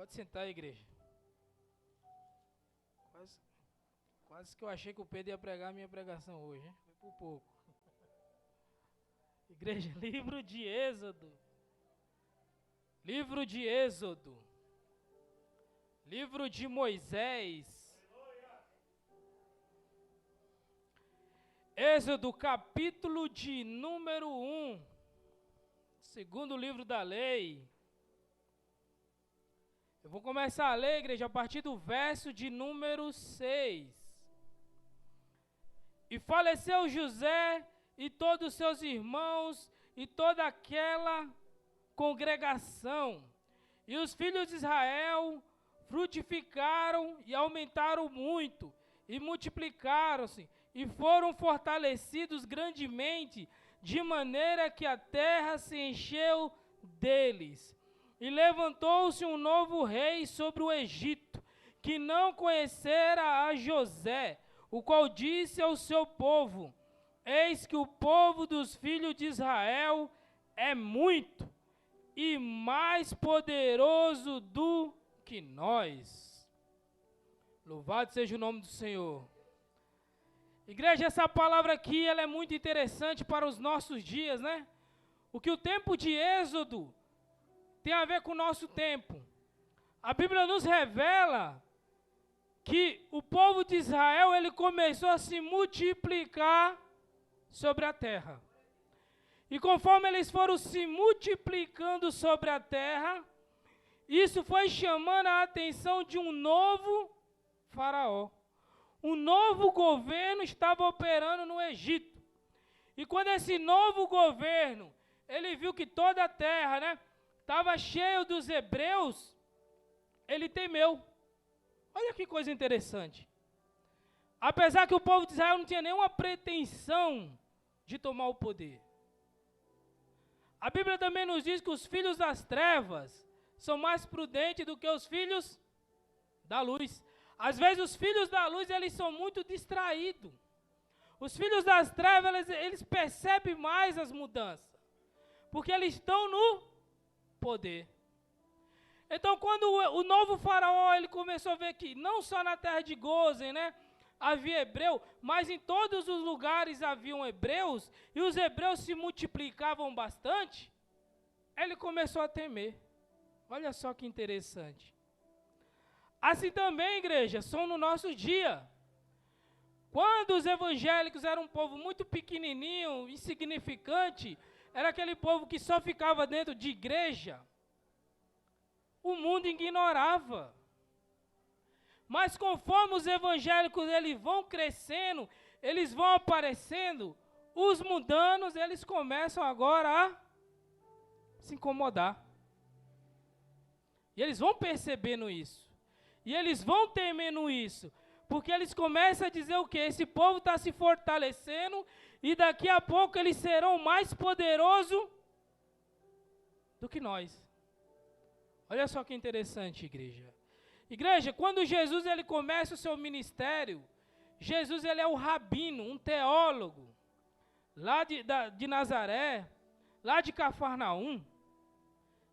Pode sentar, igreja. Quase que eu achei que o Pedro ia pregar a minha pregação hoje, hein? Foi por pouco. Igreja, livro de Êxodo. Livro de Êxodo. Livro de Moisés. Êxodo, capítulo de número 1. Segundo livro da lei. Eu vou começar a ler, igreja, a partir do verso de número 6. E faleceu José e todos os seus irmãos e toda aquela congregação. E os filhos de Israel frutificaram e aumentaram muito, e multiplicaram-se, e foram fortalecidos grandemente, de maneira que a terra se encheu deles. E levantou-se um novo rei sobre o Egito, que não conhecera a José, o qual disse ao seu povo: eis que o povo dos filhos de Israel é muito e mais poderoso do que nós. Louvado seja o nome do Senhor. Igreja, essa palavra aqui, ela é muito interessante para os nossos dias, né? O que o tempo de Êxodo tem a ver com o nosso tempo. A Bíblia nos revela que o povo de Israel, ele começou a se multiplicar sobre a terra. E conforme eles foram se multiplicando sobre a terra, isso foi chamando a atenção de um novo faraó. Um novo governo estava operando no Egito. E quando esse novo governo, ele viu que toda a terra, né, estava cheio dos hebreus, ele temeu. Olha que coisa interessante. Apesar que o povo de Israel não tinha nenhuma pretensão de tomar o poder. A Bíblia também nos diz que os filhos das trevas são mais prudentes do que os filhos da luz. Às vezes os filhos da luz, eles são muito distraídos. Os filhos das trevas, eles percebem mais as mudanças, porque eles estão no poder. Então, quando o novo faraó, ele começou a ver que não só na terra de Gósen, né, havia hebreu, mas em todos os lugares haviam hebreus, e os hebreus se multiplicavam bastante, ele começou a temer. Olha só que interessante. Assim também, igreja, são no nosso dia. Quando os evangélicos eram um povo muito pequenininho, insignificante, era aquele povo que só ficava dentro de igreja, o mundo ignorava. Mas conforme os evangélicos eles vão crescendo, eles vão aparecendo, os mundanos eles começam agora a se incomodar. E eles vão percebendo isso. E eles vão temendo isso. Porque eles começam a dizer o quê? Esse povo está se fortalecendo e daqui a pouco eles serão mais poderosos do que nós. Olha só que interessante, igreja. Igreja, quando Jesus ele começa o seu ministério, Jesus ele é o rabino, um teólogo, lá de Nazaré, lá de Cafarnaum.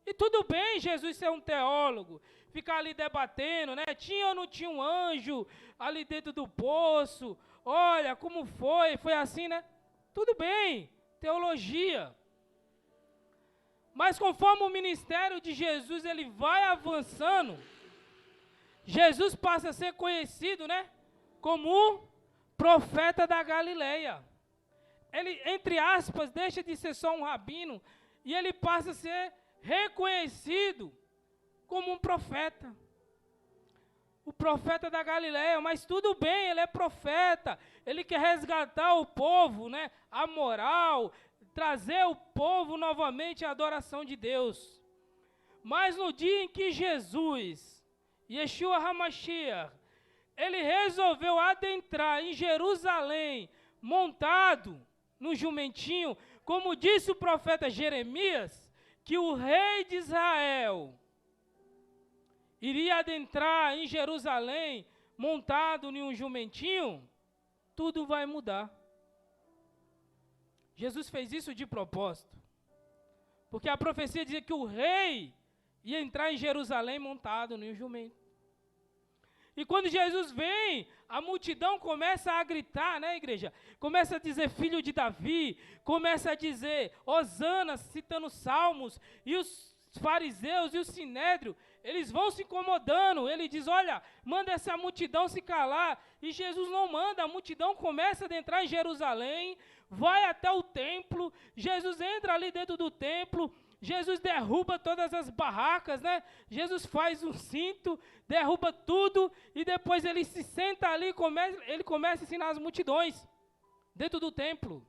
E tudo bem Jesus ser um teólogo, ficar ali debatendo, né? Tinha ou não tinha um anjo ali dentro do poço? Olha, como foi? Foi assim, né? Tudo bem, teologia. Mas conforme o ministério de Jesus ele vai avançando, Jesus passa a ser conhecido, né, como o profeta da Galileia. Ele, entre aspas, deixa de ser só um rabino e ele passa a ser reconhecido como um profeta. O profeta da Galileia, mas tudo bem, ele é profeta, ele quer resgatar o povo, né, a moral, trazer o povo novamente à adoração de Deus. Mas no dia em que Jesus, Yeshua HaMashiach, ele resolveu adentrar em Jerusalém, montado no jumentinho, como disse o profeta Jeremias, que o rei de Israel iria adentrar em Jerusalém, montado em um jumentinho, tudo vai mudar. Jesus fez isso de propósito, porque a profecia dizia que o rei ia entrar em Jerusalém montado no jumento. E quando Jesus vem, a multidão começa a gritar, né, igreja? Começa a dizer filho de Davi, começa a dizer Hosana, citando salmos, e os fariseus e o sinédrio, eles vão se incomodando. Ele diz, olha, manda essa multidão se calar. E Jesus não manda, a multidão começa a adentrar em Jerusalém, vai até o templo, Jesus entra ali dentro do templo, Jesus derruba todas as barracas, né? Jesus faz um cinto, derruba tudo, e depois ele se senta ali, ele começa a ensinar as multidões dentro do templo.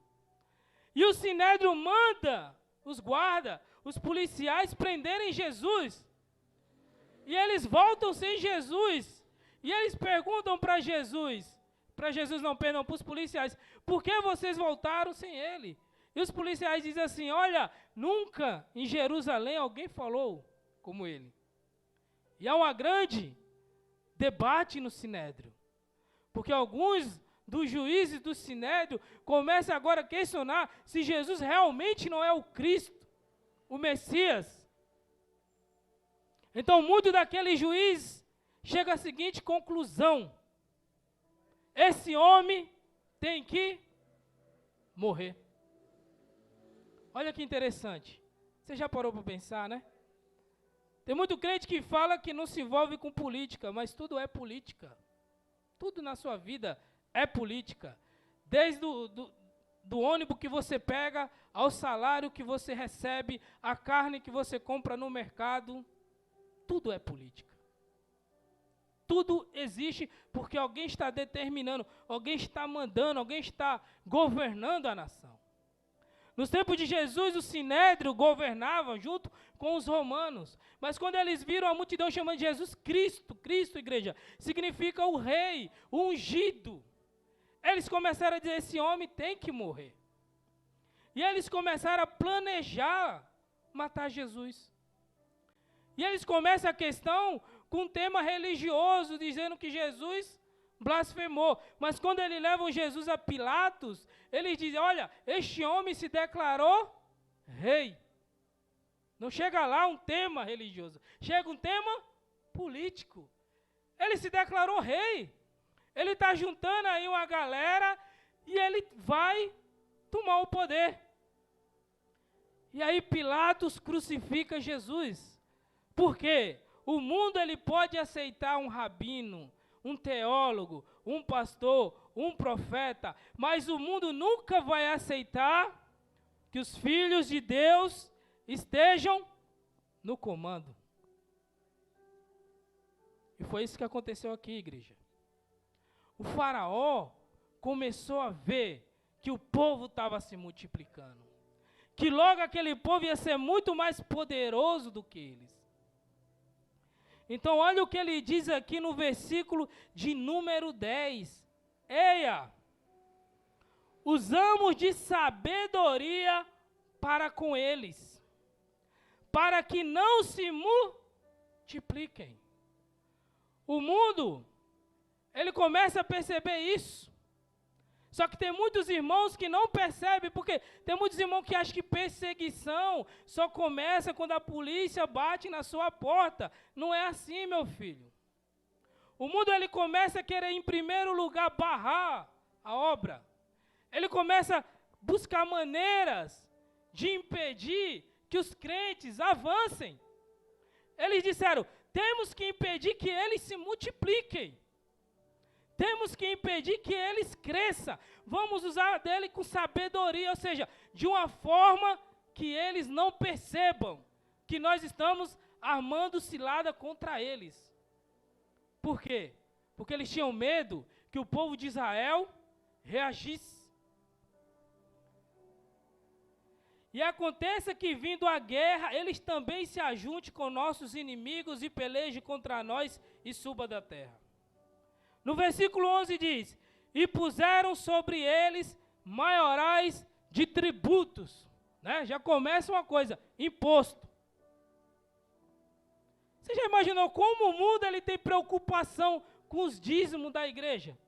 E o sinédrio manda os guardas, os policiais prenderem Jesus. E eles voltam sem Jesus. E eles perguntam para Jesus para os policiais, por que vocês voltaram sem ele? E os policiais dizem assim, olha, nunca em Jerusalém alguém falou como ele. E há uma grande debate no sinédrio, porque alguns dos juízes do sinédrio começam agora a questionar se Jesus realmente não é o Cristo, o Messias. Então, muito daquele juiz chega à seguinte conclusão: esse homem tem que morrer. Olha que interessante. Você já parou para pensar, né? Tem muito crente que fala que não se envolve com política, mas tudo é política. Tudo na sua vida é política. Desde do ônibus que você pega, ao salário que você recebe, a carne que você compra no mercado, tudo é política. Tudo existe porque alguém está determinando, alguém está mandando, alguém está governando a nação. Nos tempos de Jesus, o sinédrio governava junto com os romanos. Mas quando eles viram a multidão chamando de Jesus Cristo, Cristo, igreja, significa o rei, o ungido. Eles começaram a dizer, esse homem tem que morrer. E eles começaram a planejar matar Jesus. E eles começam a questão com um tema religioso, dizendo que Jesus blasfemou. Mas quando eles levam Jesus a Pilatos, eles dizem, olha, este homem se declarou rei. Não chega lá um tema religioso, chega um tema político. Ele se declarou rei. Ele está juntando aí uma galera e ele vai tomar o poder. E aí Pilatos crucifica Jesus. Por quê? O mundo ele pode aceitar um rabino, um teólogo, um pastor, um profeta, mas o mundo nunca vai aceitar que os filhos de Deus estejam no comando. E foi isso que aconteceu aqui, igreja. O faraó começou a ver que o povo estava se multiplicando, que logo aquele povo ia ser muito mais poderoso do que eles. Então olha o que ele diz aqui no versículo de número 10. Eia, usamos de sabedoria para com eles, para que não se multipliquem. O mundo, ele começa a perceber isso. Só que tem muitos irmãos que não percebem, porque tem muitos irmãos que acham que perseguição só começa quando a polícia bate na sua porta. Não é assim, meu filho. O mundo ele começa a querer, em primeiro lugar, barrar a obra. Ele começa a buscar maneiras de impedir que os crentes avancem. Eles disseram, temos que impedir que eles se multipliquem. Temos que impedir que eles cresçam. Vamos usar dele com sabedoria, ou seja, de uma forma que eles não percebam que nós estamos armando cilada contra eles. Por quê? Porque eles tinham medo que o povo de Israel reagisse. E aconteça que, vindo a guerra, eles também se ajuntem com nossos inimigos e pelejem contra nós e suba da terra. No versículo 11 diz, e puseram sobre eles maiorais de tributos. Né? Já começa uma coisa, imposto. Você já imaginou como o mundo ele tem preocupação com os dízimos da igreja?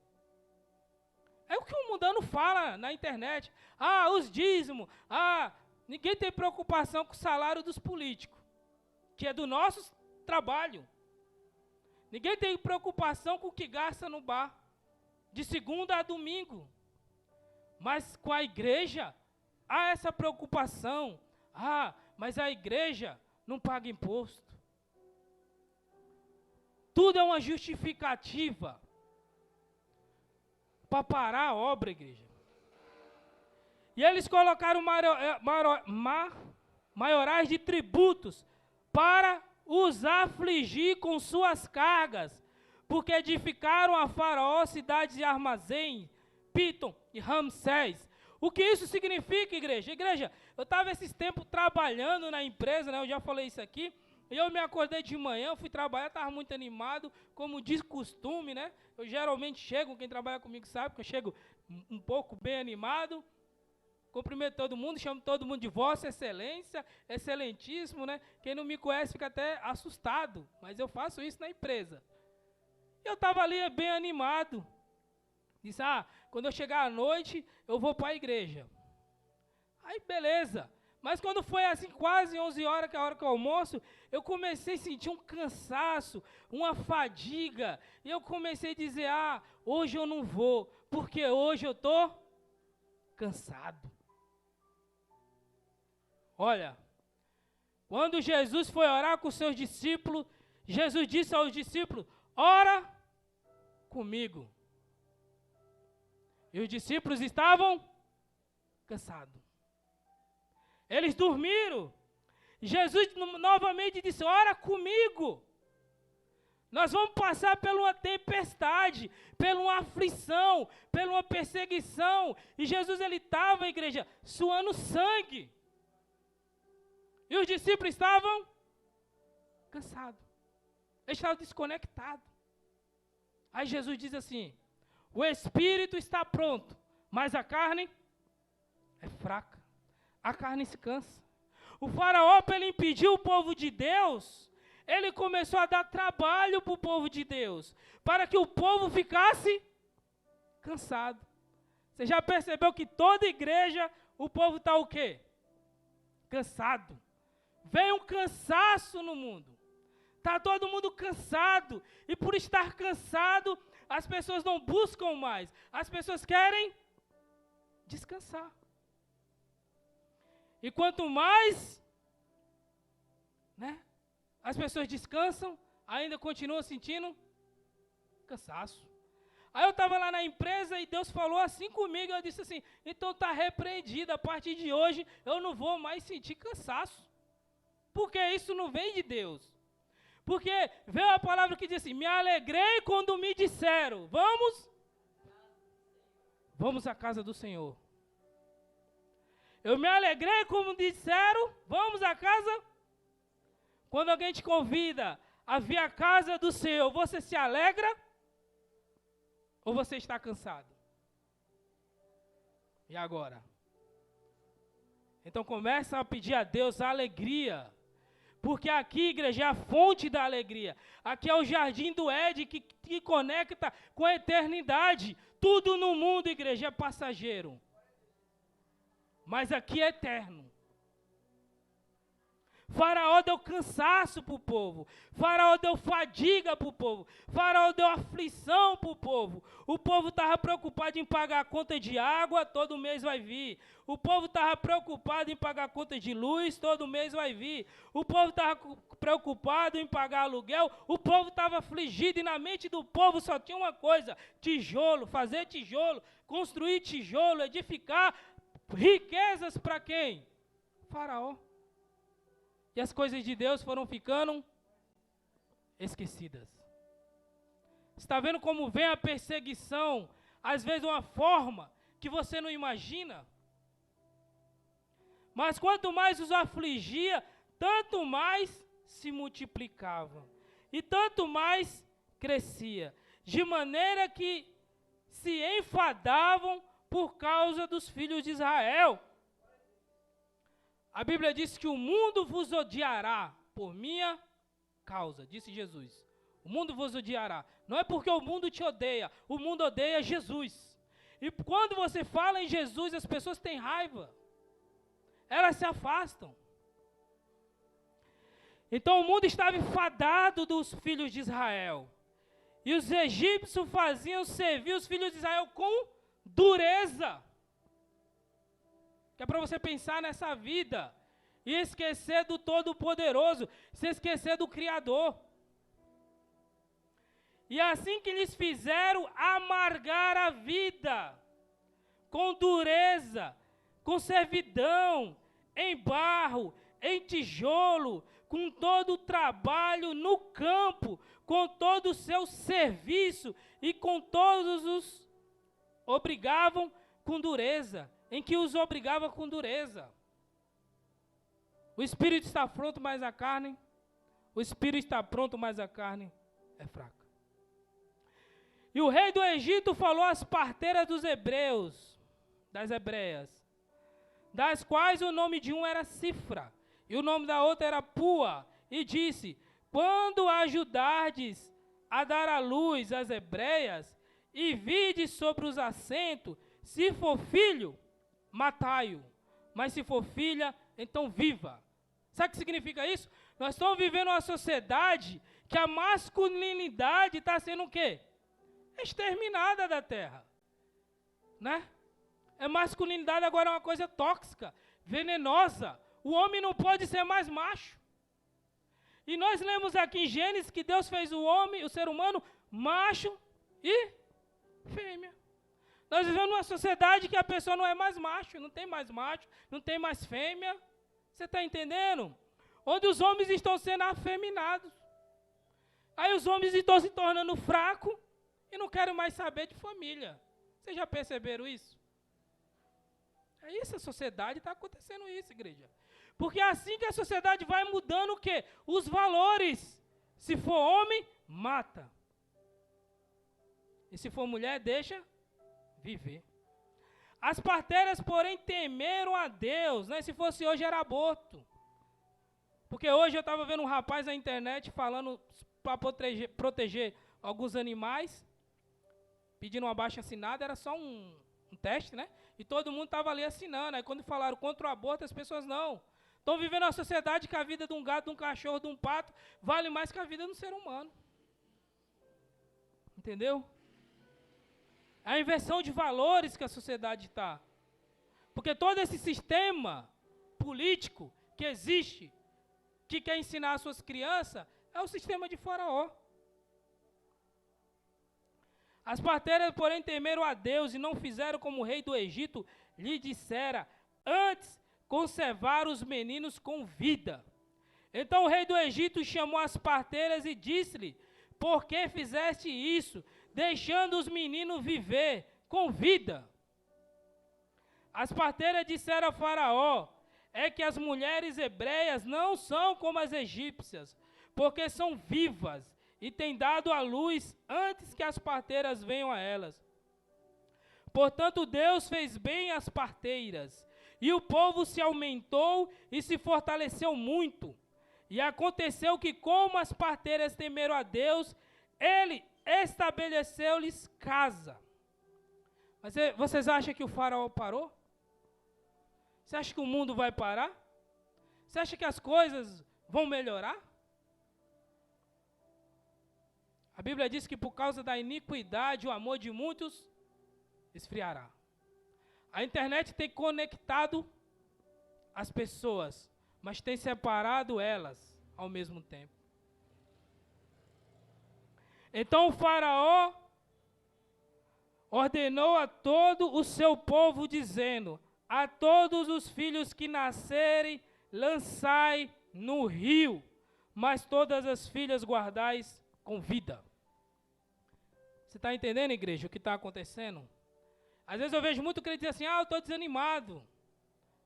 É o que o mundano fala na internet. Ah, os dízimos. Ah, ninguém tem preocupação com o salário dos políticos. que é do nosso trabalho. Ninguém tem preocupação com o que gasta no bar, de segunda a domingo. Mas com a igreja, há essa preocupação. Mas a igreja não paga imposto. Tudo é uma justificativa para parar a obra, igreja. E eles colocaram maiorais de tributos para os afligir com suas cargas, porque edificaram a Faraó cidades de armazém, Pitom e Ramsés. O que isso significa, igreja? Igreja, eu estava esses tempos trabalhando na empresa, né? Eu já falei isso aqui, e eu me acordei de manhã, fui trabalhar, estava muito animado, como diz costume, né? Eu geralmente chego, quem trabalha comigo sabe que eu chego um pouco bem animado, cumprimento todo mundo, chamo todo mundo de Vossa Excelência, Excelentíssimo, né? Quem não me conhece fica até assustado, mas eu faço isso na empresa. Eu estava ali bem animado. Disse, quando eu chegar à noite, eu vou para a igreja. Aí, beleza. Mas quando foi assim, quase 11 horas, que é a hora que eu almoço, eu comecei a sentir um cansaço, uma fadiga. E eu comecei a dizer, hoje eu não vou, porque hoje eu estou cansado. Olha, quando Jesus foi orar com os seus discípulos, Jesus disse aos discípulos, ora comigo. E os discípulos estavam cansados. Eles dormiram. Jesus novamente disse, ora comigo. Nós vamos passar por uma tempestade, por uma aflição, por uma perseguição. E Jesus, ele estava, igreja, suando sangue. E os discípulos estavam cansados. Eles estavam desconectados. Aí Jesus diz assim, o espírito está pronto, mas a carne é fraca. A carne se cansa. O faraó, para ele impedir o povo de Deus, ele começou a dar trabalho para o povo de Deus, para que o povo ficasse cansado. Você já percebeu que toda igreja, o povo está o quê? Cansado. Vem um cansaço no mundo. Está todo mundo cansado. E por estar cansado, as pessoas não buscam mais. As pessoas querem descansar. E quanto mais, as pessoas descansam, ainda continuam sentindo cansaço. Aí eu estava lá na empresa e Deus falou assim comigo, eu disse assim, então está repreendido, a partir de hoje eu não vou mais sentir cansaço. Porque isso não vem de Deus. Porque veio a palavra que diz assim, me alegrei quando me disseram, vamos à casa do Senhor. Eu me alegrei quando disseram, vamos à casa. Quando alguém te convida a vir à casa do Senhor, você se alegra? Ou você está cansado? E agora? Então começa a pedir a Deus a alegria. Porque aqui, igreja, é a fonte da alegria. Aqui é o jardim do Éden que conecta com a eternidade. Tudo no mundo, igreja, é passageiro. Mas aqui é eterno. Faraó deu cansaço para o povo. Faraó deu fadiga para o povo. Faraó deu aflição para o povo. O povo estava preocupado em pagar a conta de água, todo mês vai vir. O povo estava preocupado em pagar a conta de luz, todo mês vai vir. O povo estava preocupado em pagar aluguel. O povo estava afligido e na mente do povo só tinha uma coisa: tijolo, fazer tijolo, construir tijolo, edificar. Riquezas para quem? Faraó. E as coisas de Deus foram ficando esquecidas. Está vendo como vem a perseguição? Às vezes de uma forma que você não imagina. Mas quanto mais os afligia, tanto mais se multiplicava. E tanto mais crescia. De maneira que se enfadavam por causa dos filhos de Israel. A Bíblia diz que o mundo vos odiará por minha causa, disse Jesus. O mundo vos odiará. Não é porque o mundo te odeia, o mundo odeia Jesus. E quando você fala em Jesus, as pessoas têm raiva. Elas se afastam. Então o mundo estava enfadado dos filhos de Israel. E os egípcios faziam servir os filhos de Israel com dureza. Que é para você pensar nessa vida e esquecer do Todo-Poderoso, se esquecer do Criador. E assim que lhes fizeram amargar a vida, com dureza, com servidão, em barro, em tijolo, com todo o trabalho no campo, com todo o seu serviço e com todos os obrigavam com dureza, em que os obrigava com dureza. O espírito está pronto, mas a carne, o espírito está pronto, mas a carne é fraca. E o rei do Egito falou às parteiras dos hebreus, das hebreias, das quais o nome de um era Cifra, e o nome da outra era Pua, e disse: quando ajudardes a dar à luz as hebreias, e vides sobre os assentos, se for filho, matai-o, mas se for filha, então viva. Sabe o que significa isso? Nós estamos vivendo uma sociedade que a masculinidade está sendo o quê? Exterminada da terra, né? A masculinidade agora é uma coisa tóxica, venenosa. O homem não pode ser mais macho. E nós lemos aqui em Gênesis que Deus fez o homem, o ser humano, macho e fêmea. Nós vivemos numa sociedade que a pessoa não é mais macho, não tem mais fêmea. Você está entendendo? Onde os homens estão sendo afeminados. Aí os homens estão se tornando fracos e não querem mais saber de família. Vocês já perceberam isso? É isso, a sociedade está acontecendo isso, igreja. Porque é assim que a sociedade vai mudando o quê? Os valores. Se for homem, mata. E se for mulher, deixa viver. As parteiras, porém, temeram a Deus, né? Se fosse hoje, era aborto. Porque hoje eu estava vendo um rapaz na internet falando para proteger alguns animais, pedindo uma abaixo-assinada, era só um teste, né? E todo mundo estava ali assinando. Aí quando falaram contra o aborto, as pessoas não. Estão vivendo uma sociedade que a vida de um gato, de um cachorro, de um pato, vale mais que a vida de um ser humano. Entendeu? É a inversão de valores que a sociedade está. Porque todo esse sistema político que existe, que quer ensinar as suas crianças, é o sistema de Faraó. As parteiras, porém, temeram a Deus e não fizeram como o rei do Egito lhe dissera, antes conservar os meninos com vida. Então o rei do Egito chamou as parteiras e disse-lhe, por que fizeste isso, deixando os meninos viver com vida? As parteiras disseram a Faraó, é que as mulheres hebreias não são como as egípcias, porque são vivas e têm dado à luz antes que as parteiras venham a elas. Portanto, Deus fez bem às parteiras, e o povo se aumentou e se fortaleceu muito. E aconteceu que, como as parteiras temeram a Deus, ele estabeleceu-lhes casa. Mas vocês acham que o faraó parou? Você acha que o mundo vai parar? Você acha que as coisas vão melhorar? A Bíblia diz que por causa da iniquidade, o amor de muitos esfriará. A internet tem conectado as pessoas, mas tem separado elas ao mesmo tempo. Então o faraó ordenou a todo o seu povo, dizendo, a todos os filhos que nascerem, lançai no rio, mas todas as filhas guardais com vida. Você está entendendo, igreja, o que está acontecendo? Às vezes eu vejo muito crente dizer assim, eu estou desanimado.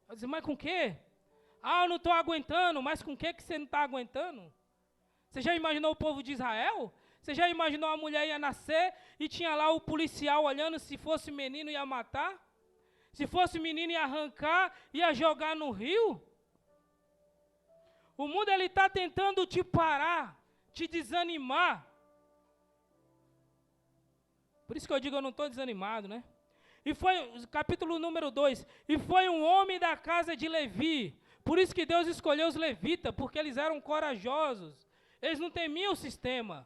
Eu digo, mas com o quê? Eu não estou aguentando, mas com o que você não está aguentando? Você já imaginou o povo de Israel? Você já imaginou a mulher ia nascer e tinha lá o policial olhando, se fosse menino ia matar? Se fosse menino ia arrancar, ia jogar no rio? O mundo ele está tentando te parar, te desanimar. Por isso que eu digo, eu não estou desanimado, né? E foi, capítulo número 2, e foi um homem da casa de Levi, Por isso que Deus escolheu os levitas, porque eles eram corajosos. Eles não temiam o sistema.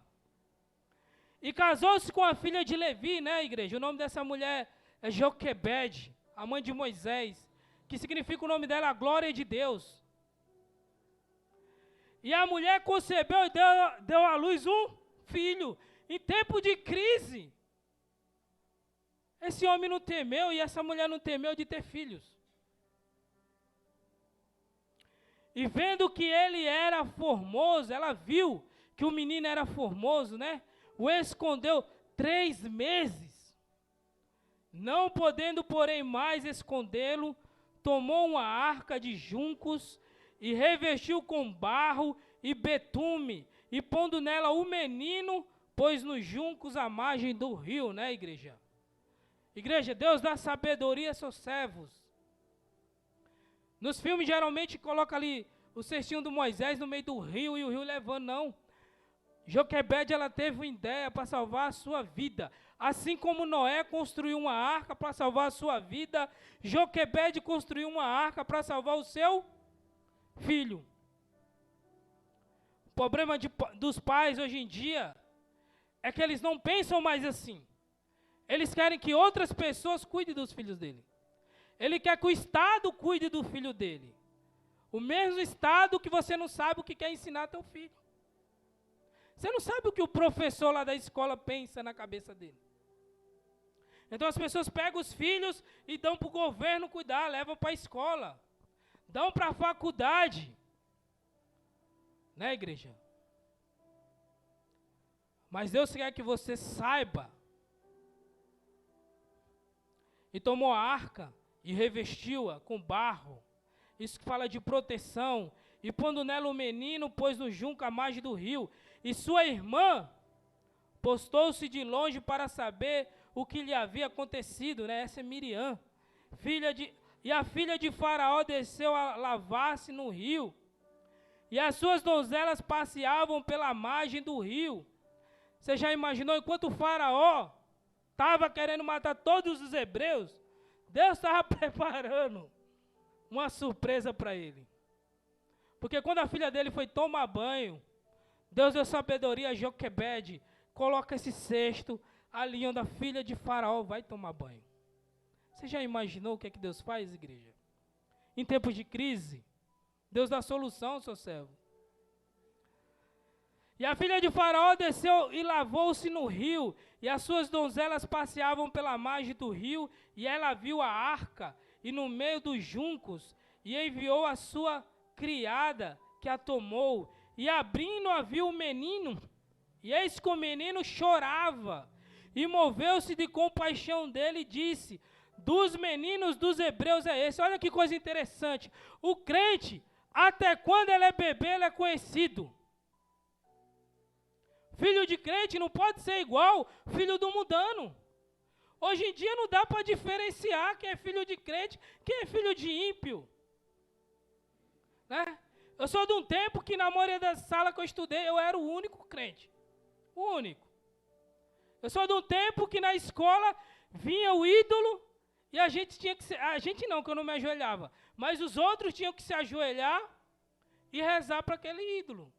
E casou-se com a filha de Levi, né, igreja? O nome dessa mulher é Joquebede, a mãe de Moisés, que significa o nome dela, a glória de Deus. E a mulher concebeu e deu à luz um filho, em tempo de crise. Esse homem não temeu e essa mulher não temeu de ter filhos. E vendo que ele era formoso, ela viu que o menino era formoso, né? O escondeu 3 meses. Não podendo, porém, mais escondê-lo, tomou uma arca de juncos e revestiu com barro e betume, e pondo nela o menino, pôs nos juncos à margem do rio, né, igreja? Igreja, Deus dá sabedoria aos seus servos. Nos filmes, geralmente, coloca ali o cestinho do Moisés no meio do rio e o rio levando, não. Joquebede, ela teve uma ideia para salvar a sua vida. Assim como Noé construiu uma arca para salvar a sua vida, Joquebede construiu uma arca para salvar o seu filho. O problema dos pais hoje em dia é que eles não pensam mais assim. Eles querem que outras pessoas cuidem dos filhos dele. Ele quer que o Estado cuide do filho dele. O mesmo Estado que você não sabe o que quer ensinar teu filho. Você não sabe o que o professor lá da escola pensa na cabeça dele. Então as pessoas pegam os filhos e dão para o governo cuidar, levam para a escola, dão para a faculdade. Né, igreja? Mas Deus quer que você saiba. E tomou a arca e revestiu-a com barro. Isso que fala de proteção. E pondo nela o menino, pôs no junco à margem do rio. E sua irmã postou-se de longe para saber o que lhe havia acontecido, né? Essa é Miriam, e a filha de Faraó desceu a lavar-se no rio. E as suas donzelas passeavam pela margem do rio. Você já imaginou, enquanto o Faraó estava querendo matar todos os hebreus, Deus estava preparando uma surpresa para ele. Porque quando a filha dele foi tomar banho, Deus deu sabedoria a Joquebede, coloca esse cesto ali onde a filha de Faraó vai tomar banho. Você já imaginou o que é que Deus faz, igreja? Em tempos de crise, Deus dá solução ao seu servo. E a filha de Faraó desceu e lavou-se no rio, e as suas donzelas passeavam pela margem do rio, e ela viu a arca, e no meio dos juncos, e enviou a sua criada, que a tomou, e abrindo-a viu o menino, e eis que o menino chorava, e moveu-se de compaixão dele e disse, dos meninos dos hebreus é esse. Olha que coisa interessante, o crente, até quando ele é bebê, ele é conhecido. Filho de crente não pode ser igual filho do mundano. Hoje em dia não dá para diferenciar quem é filho de crente, quem é filho de ímpio. Né? Eu sou de um tempo que na maioria da sala que eu estudei, eu era o único crente. O único. Eu sou de um tempo que na escola vinha o ídolo e a gente tinha que a gente não, que eu não me ajoelhava, mas os outros tinham que se ajoelhar e rezar para aquele ídolo.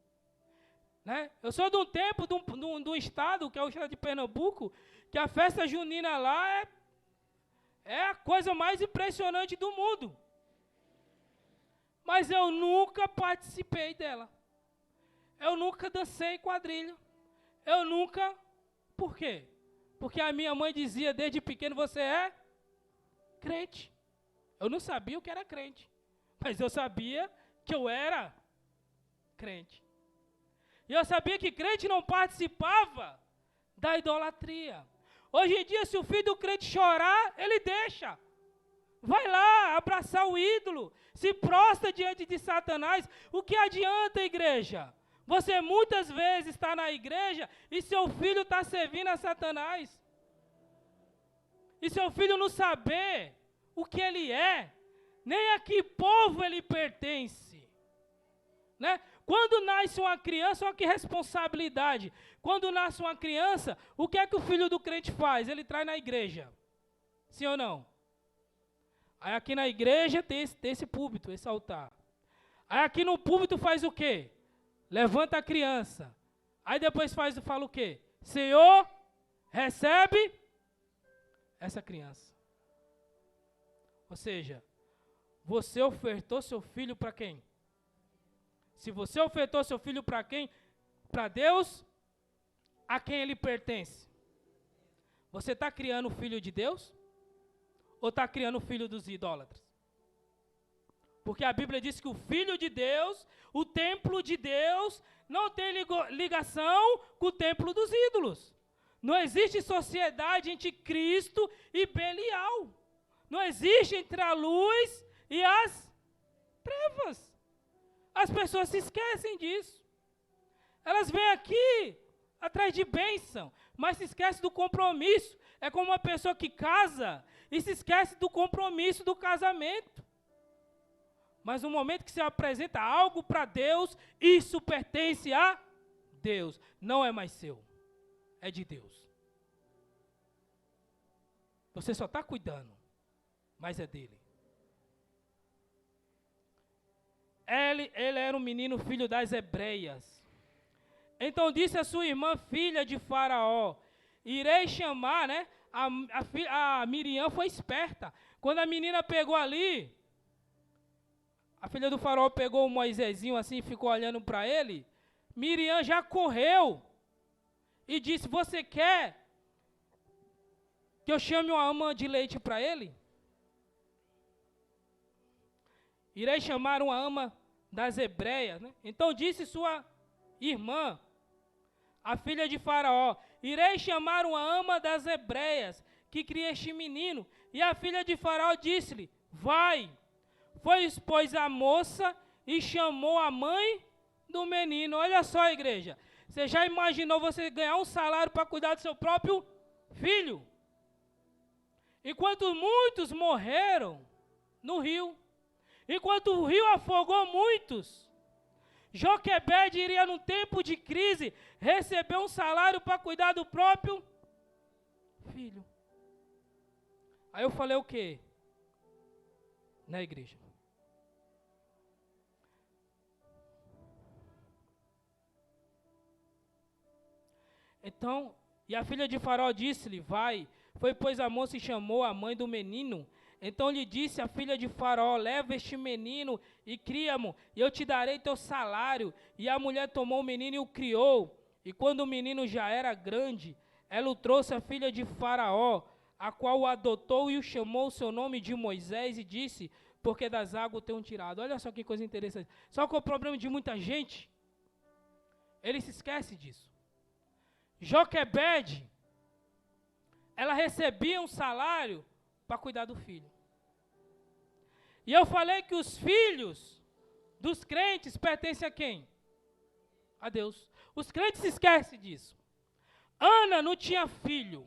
Né? Eu sou de um tempo, de um estado, que é o estado de Pernambuco, que a festa junina lá é a coisa mais impressionante do mundo. Mas eu nunca participei dela. Eu nunca dancei quadrilha. Eu nunca... Por quê? Porque a minha mãe dizia desde pequeno, você é crente. Eu não sabia o que era crente, mas eu sabia que eu era crente. E eu sabia que crente não participava da idolatria. Hoje em dia, se o filho do crente chorar, ele deixa. Vai lá abraçar o ídolo, se prostra diante de Satanás. O que adianta, igreja? Você muitas vezes está na igreja e seu filho está servindo a Satanás. E seu filho não saber o que ele é, nem a que povo ele pertence. Né? Quando nasce uma criança, olha que responsabilidade. Quando nasce uma criança, o que é que o filho do crente faz? Ele traz na igreja. Sim ou não? Aí aqui na igreja tem esse púlpito, esse altar. Aí aqui no púlpito faz o quê? Levanta a criança. Aí depois fala o quê? Senhor, recebe essa criança. Ou seja, você ofertou seu filho para quem? Se você ofertou seu filho para quem? Para Deus, a quem ele pertence? Você está criando o filho de Deus? Ou está criando o filho dos idólatras? Porque a Bíblia diz que o Filho de Deus, o templo de Deus, não tem ligação com o templo dos ídolos. Não existe sociedade entre Cristo e Belial. Não existe entre a luz e as trevas. As pessoas se esquecem disso. Elas vêm aqui atrás de bênção, mas se esquecem do compromisso. É como uma pessoa que casa e se esquece do compromisso do casamento. Mas no momento que você apresenta algo para Deus, isso pertence a Deus. Não é mais seu. É de Deus. Você só está cuidando, mas é dele. Ele era um menino filho das hebreias. Então disse a sua irmã, filha de Faraó, irei chamar, né? A Miriam foi esperta. Quando a menina pegou ali, a filha do Faraó pegou o Moisésinho assim e ficou olhando para ele. Miriam já correu e disse, você quer que eu chame uma ama de leite para ele? Irei chamar uma ama das hebreias, né? Então disse sua irmã, a filha de Faraó, irei chamar uma ama das hebreias, que cria este menino. E a filha de Faraó disse-lhe, vai. Foi, pois, a moça e chamou a mãe do menino. Olha só, igreja. Você já imaginou você ganhar um salário para cuidar do seu próprio filho? Enquanto muitos morreram no rio, enquanto o rio afogou muitos, Joquebede iria, num tempo de crise, receber um salário para cuidar do próprio filho. Aí eu falei o quê? Na igreja. Então, e a filha de Faraó disse-lhe, vai. Foi, pois, a moça e chamou a mãe do menino. Então lhe disse a filha de Faraó, leva este menino e cria-mo, e eu te darei teu salário. E a mulher tomou o menino e o criou. E quando o menino já era grande, ela o trouxe à filha de Faraó, a qual o adotou e o chamou o seu nome de Moisés, e disse, porque das águas o tenho tirado. Olha só que coisa interessante. Só que o problema de muita gente, ele se esquece disso. Joquebede, ela recebia um salário para cuidar do filho. E eu falei que os filhos dos crentes pertencem a quem? A Deus. Os crentes se esquecem disso. Ana não tinha filho.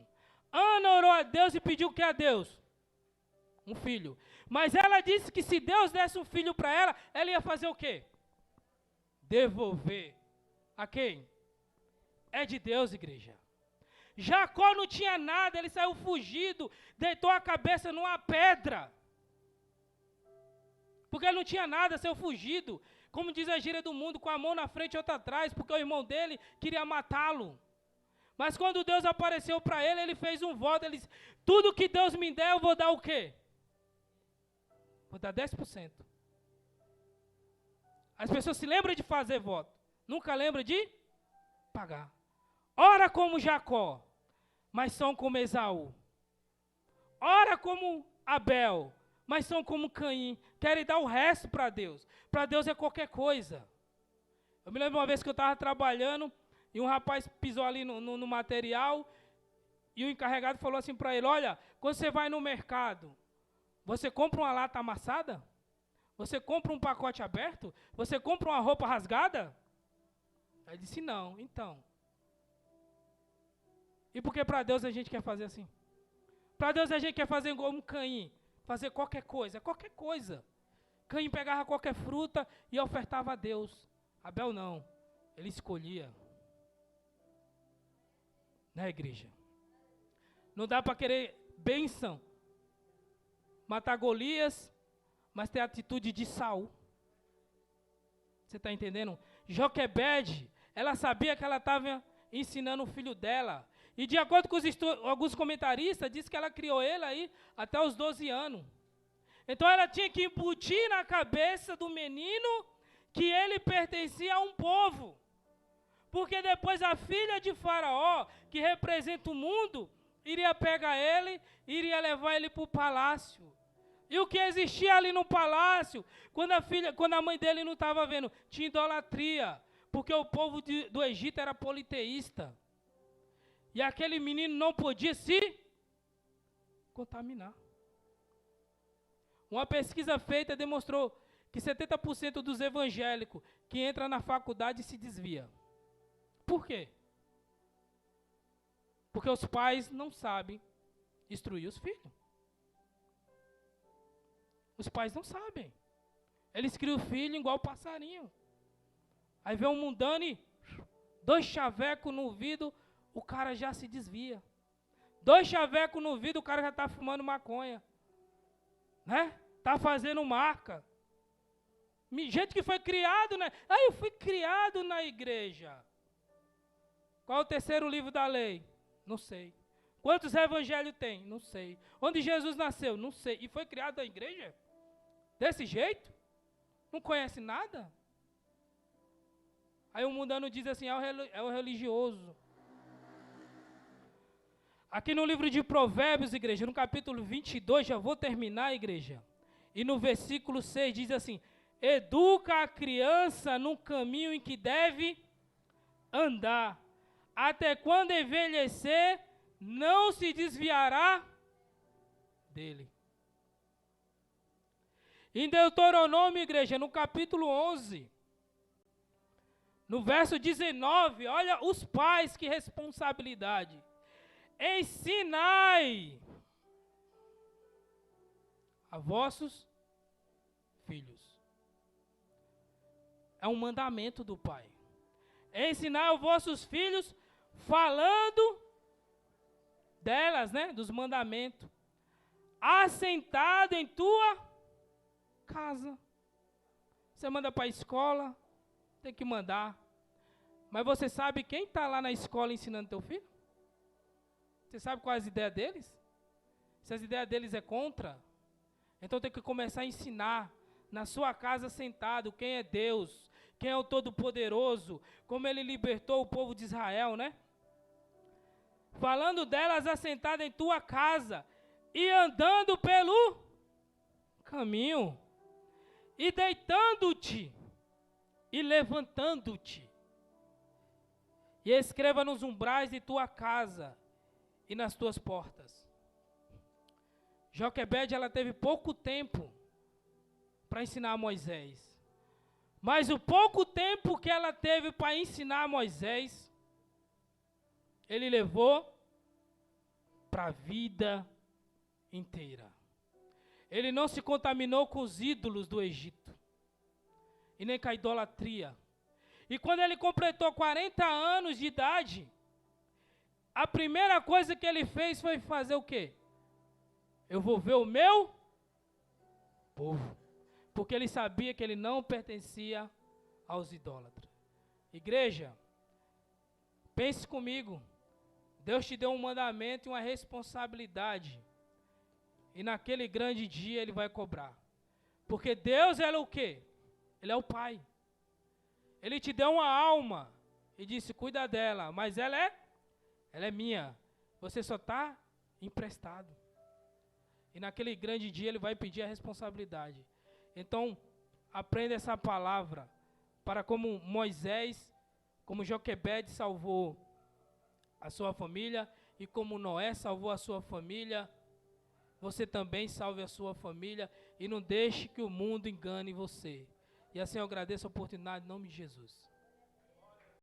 Ana orou a Deus e pediu o que a Deus? Um filho. Mas ela disse que se Deus desse um filho para ela, ela ia fazer o quê? Devolver. A quem? É de Deus, igreja. Jacó não tinha nada, ele saiu fugido, deitou a cabeça numa pedra. Porque ele não tinha nada, saiu fugido. Como diz a gíria do mundo, com a mão na frente e outra atrás, porque o irmão dele queria matá-lo. Mas quando Deus apareceu para ele, ele fez um voto, ele disse, tudo que Deus me der, eu vou dar o quê? Vou dar 10%. As pessoas se lembram de fazer voto, nunca lembram de pagar. Ora como Jacó, mas são como Esaú. Ora como Abel, mas são como Caim. Querem dar o resto para Deus. Para Deus é qualquer coisa. Eu me lembro uma vez que eu estava trabalhando e um rapaz pisou ali no material e o encarregado falou assim para ele, olha, quando você vai no mercado, você compra uma lata amassada? Você compra um pacote aberto? Você compra uma roupa rasgada? Aí ele disse, não, então. E por que para Deus a gente quer fazer assim? Para Deus a gente quer fazer como Caim, fazer qualquer coisa, qualquer coisa. Caim pegava qualquer fruta e ofertava a Deus. Abel não, ele escolhia. Né, igreja? Não dá para querer bênção, matar Golias, mas ter a atitude de Saul. Você está entendendo? Joquebede, ela sabia que ela estava ensinando o filho dela. E de acordo com alguns comentaristas, diz que ela criou ele aí até os 12 anos. Então ela tinha que embutir na cabeça do menino que ele pertencia a um povo. Porque depois a filha de Faraó, que representa o mundo, iria pegar ele, iria levar ele para o palácio. E o que existia ali no palácio, quando a mãe dele não estava vendo, tinha idolatria. Porque o povo do Egito era politeísta. E aquele menino não podia se contaminar. Uma pesquisa feita demonstrou que 70% dos evangélicos que entram na faculdade se desvia. Por quê? Porque os pais não sabem instruir os filhos. Os pais não sabem. Eles criam o filho igual passarinho. Aí vem um mundano e 2 chavecos no ouvido, o cara já se desvia. 2 chavecos no ouvido, o cara já está fumando maconha. Né? Está fazendo marca. Gente que foi criado, né? Eu fui criado na igreja. Qual é o terceiro livro da lei? Não sei. Quantos evangelhos tem? Não sei. Onde Jesus nasceu? Não sei. E foi criado na igreja? Desse jeito? Não conhece nada? Aí o mundano diz assim, é o religioso. Aqui no livro de Provérbios, igreja, no capítulo 22, já vou terminar, igreja. E no versículo 6 diz assim, educa a criança no caminho em que deve andar. Até quando envelhecer, não se desviará dele. Em Deuteronômio, igreja, no capítulo 11, no verso 19, olha os pais, que responsabilidade. Ensinai a vossos filhos. É um mandamento do pai. Ensinai aos vossos filhos, falando delas, né, dos mandamentos, assentado em tua casa. Você manda para a escola, tem que mandar. Mas você sabe quem está lá na escola ensinando teu filho? Você sabe qual é as ideias deles? Se as ideias deles é contra, então tem que começar a ensinar na sua casa sentado quem é Deus, quem é o Todo-Poderoso, como Ele libertou o povo de Israel, né? Falando delas assentado em tua casa e andando pelo caminho e deitando-te e levantando-te. E escreva nos umbrais de tua casa e nas tuas portas. Joquebede, ela teve pouco tempo para ensinar a Moisés. Mas o pouco tempo que ela teve para ensinar a Moisés, ele levou para a vida inteira. Ele não se contaminou com os ídolos do Egito, e nem com a idolatria. E quando ele completou 40 anos de idade, a primeira coisa que ele fez foi fazer o quê? Eu vou ver o meu povo. Porque ele sabia que ele não pertencia aos idólatras. Igreja, pense comigo. Deus te deu um mandamento e uma responsabilidade. E naquele grande dia ele vai cobrar. Porque Deus, ele é o quê? Ele é o Pai. Ele te deu uma alma e disse, cuida dela, mas ela é minha. Você só está emprestado. E naquele grande dia ele vai pedir a responsabilidade. Então, aprenda essa palavra para como Moisés, como Joquebede salvou a sua família e como Noé salvou a sua família, você também salve a sua família e não deixe que o mundo engane você. E assim eu agradeço a oportunidade em nome de Jesus.